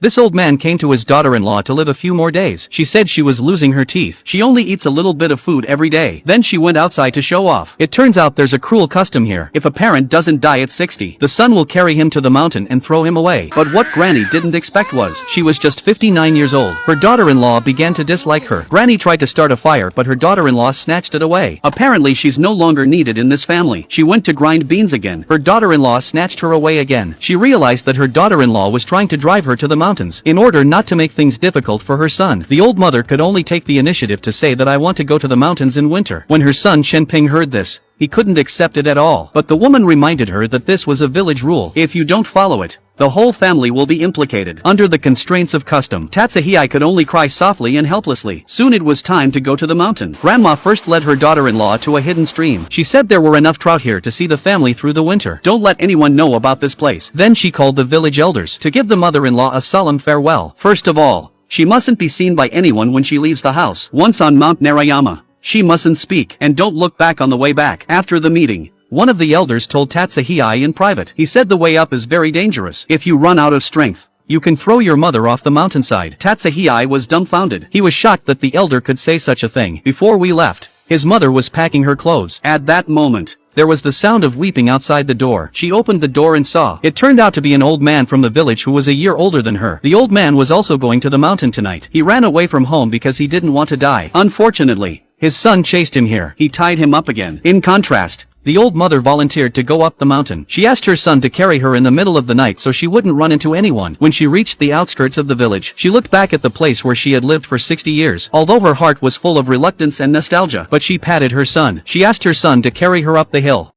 This old man came to his daughter-in-law to live a few more days. She said she was losing her teeth. She only eats a little bit of food every day. Then she went outside to show off. It turns out there's a cruel custom here. If a parent doesn't die at 60, the son will carry him to the mountain and throw him away. But what Granny didn't expect was, she was just 59 years old. Her daughter-in-law began to dislike her. Granny tried to start a fire, but her daughter-in-law snatched it away. Apparently she's no longer needed in this family. She went to grind beans again. Her daughter-in-law snatched her away again. She realized that her daughter-in-law was trying to drive her to the mountains. In order not to make things difficult for her son, the old mother could only take the initiative to say that I want to go to the mountains in winter. When her son Shenping heard this, he couldn't accept it at all. But the woman reminded her that this was a village rule. If you don't follow it, the whole family will be implicated. Under the constraints of custom, Tatsuhei could only cry softly and helplessly. Soon it was time to go to the mountain. Grandma first led her daughter-in-law to a hidden stream. She said there were enough trout here to see the family through the winter. Don't let anyone know about this place. Then she called the village elders to give the mother-in-law a solemn farewell. First of all, she mustn't be seen by anyone when she leaves the house. Once on Mount Narayama, she mustn't speak, and don't look back on the way back. After the meeting, one of the elders told Tatsuhei in private. He said the way up is very dangerous. If you run out of strength, you can throw your mother off the mountainside. Tatsuhei was dumbfounded. He was shocked that the elder could say such a thing. Before we left, his mother was packing her clothes. At that moment, there was the sound of weeping outside the door. She opened the door and saw. It turned out to be an old man from the village who was a year older than her. The old man was also going to the mountain tonight. He ran away from home because he didn't want to die. Unfortunately, his son chased him here. He tied him up again. In contrast, the old mother volunteered to go up the mountain. She asked her son to carry her in the middle of the night so she wouldn't run into anyone. When she reached the outskirts of the village, she looked back at the place where she had lived for 60 years. Although her heart was full of reluctance and nostalgia, but she patted her son. She asked her son to carry her up the hill.